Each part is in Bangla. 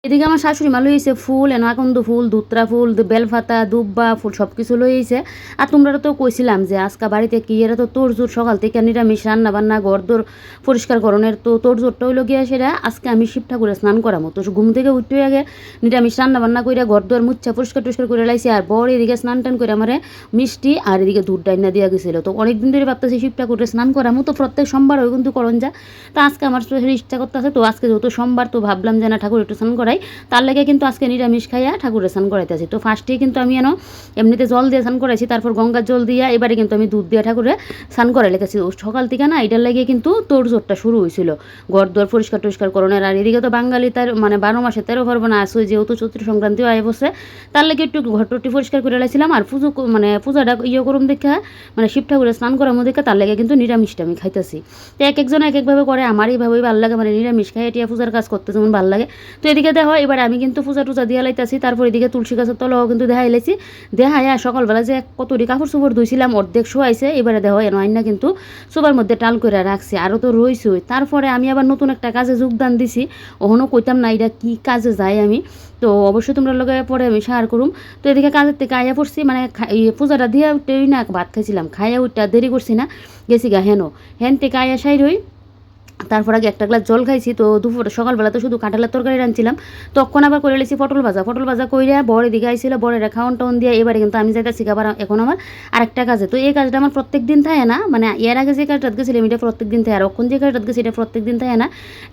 এদিকে আমার শাশুড়ি মা লইছে ফুল আকন্দ ফুল, দুত্রা ফুল, বেলপাতা, দুব্বা ফুল সব কিছু লইছে। আর তোমরা তো কইছিলাম যে আজকে বাড়িতে কি এরা তো তোড়জোড় সকাল থেকে নিরামিষ রান্না বান্না ঘরদোর পরিষ্কার করণের তো তোড়জোড়টা হইলো গিয়া সেটা আজকে আমি শিব ঠাকুরে স্নান করামো। তো ঘুম থেকে উঠতে আগে নিরামিষ রান্না বান্না করে ঘরদোর মুচ্ছা পরিষ্কার টরিষ্কার করে লাইছি। আর বড় এদিকে স্নান টান করে আমার মিষ্টি আর এদিকে দুধ ডাইনা দিয়া গেছিলো। তো অনেকদিন ধরে ভাবতেছি শিব ঠাকুরে স্নান করামো, তো প্রত্যেক সোমবার ওই কিন্তু করণ যা। তো আজকে আমার ইচ্ছা করতেছে, তো আজকে যেহেতু সোমবার তো ভাবলাম যে না ঠাকুর একটু স্নান করাই, তার লাগে কিন্তু আজকে নিরামিষ খাইয়া ঠাকুরের স্নান করাইতেছি। তো ফার্স্টেই কিন্তু আমি এমনিতে জল দিয়ে স্নান করাইছি, তারপর গঙ্গার জল দিয়া এবারে কিন্তু আমি দুধ দিয়ে ঠাকুরে স্নান করাই লেগেছি। সকাল থেকে না এটার লাগে কিন্তু তোড়জোড়টা শুরু হয়েছিল ঘর দোয়ার পরিষ্কার টরিষ্কার করণের। আর এদিকে তো বাঙালি তার 12 মাসে 13 পার্বণ আসে, যেহেতু চৈত্র সংক্রান্তিও আয় বসে, তার লাগে একটু ঘর টটি পরিষ্কার করে লাইছিলাম। আর পূজাটা করুম দেখা শিব ঠাকুরের স্নান করার মধ্যে তার লাগে কিন্তু নিরামিষটা আমি খাইতেছি। তো এক একজন এক একভাবে করে, আমার এইভাবেই ভালো লাগে, নিরামিষ খাই এটিয়া পূজার কাজ করতে যেমন ভালো লাগে। তো এদিকে দেখো এবার আমি কিন্তু পূজা টুজা দিয়া লাইতেছি। তারপর এদিকে তুলসী গাছের তলাও কিন্তু দেখাই লাইছি। দেখাইয়া সকালবেলা যে কতটি কাপড় চোপড় ধুইছিলাম অর্ধেক শোয়াইছে, এবারে দেখো আইনা কিন্তু সোবার মধ্যে টাল করে রাখছি, আরও তো রইছই। তারপরে আমি আবার নতুন একটা কাজে যোগদান দিছি, ওখানেও কইতাম না এটা কী কাজে যাই আমি, তো অবশ্যই তোমরা লগে পরে আমি শেয়ার করুম। তো এদিকে কাজের থেকে আইয়া পড়ছি, পূজাটা দিয়ে উঠেই না ভাত খাইছিলাম, খাইয়া উঠটা দেরি করছি না, গেছি গা হেন থেকে আইয়া সাইড হই। তারপর আগে একটা গ্লাস জল খাইছি। তো দুপুর সকালবেলা তো শুধু কাঁঠালের তরকারি রাঁধছিলাম, তখন আবার করে লেছি পটল ভাজা কইরা বড় দিকে আইছিল, বড়েরা খাওয়ান টাউন দিয়ে। এবারে কিন্তু আমি যাইতেছি আবার এখন আমার আরেকটা কাজে। তো এই কাজটা আমার প্রত্যেক দিন থাকে না, এর আগে যে কাজটা গেছিলাম এটা প্রত্যেক দিন থাকে, আর অখন যে কাজটা গেছি এটা প্রত্যেক দিন থাকে না,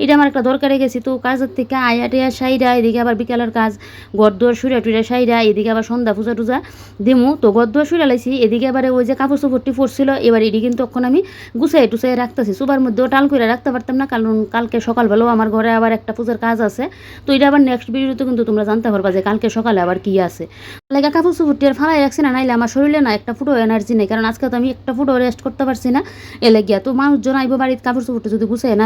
এটা আমার একটা দরকারে গেছি। তো কাজের থেকে আয়া টেয়া সাইডা, এদিকে আবার বিকালের কাজ ঘর দুয়ার সুরা টুরা সাইডা, এদিকে আবার সন্ধ্যা পূজা টুজা দিমু। তো ঘর দুয়ার সুরা লাইছি, এদিকে আবার ওই যে কাপড় চোপড়টি পড়ছিল, এবার এটি কিন্তু তখন আমি গুছাই টুসাই রাখতেছি। সুবার মধ্যেও টাল করে রাখতে পারতাম না, কারণ কালকে সকালবেলাও আমার ঘরে আবার একটা পূজার কাজ আছে। তো এটা আবার নেক্সট ভিডিওতে কিন্তু তোমরা জানতে পারবা যে কালকে সকালে আবার কি আছে। লাগে কাপড় চোপড়টি আর ফালাই রাখছি না, নাইলে আমার শরীরে না একটা ফুটো এনার্জি নেই, কারণ আজকে তো আমি একটা ফুটো রেস্ট করতে পারছি না। এলে গিয়া তো মানুষজন আইব বাড়িতে, কাপড় চোপড়টি যদি গুছাই না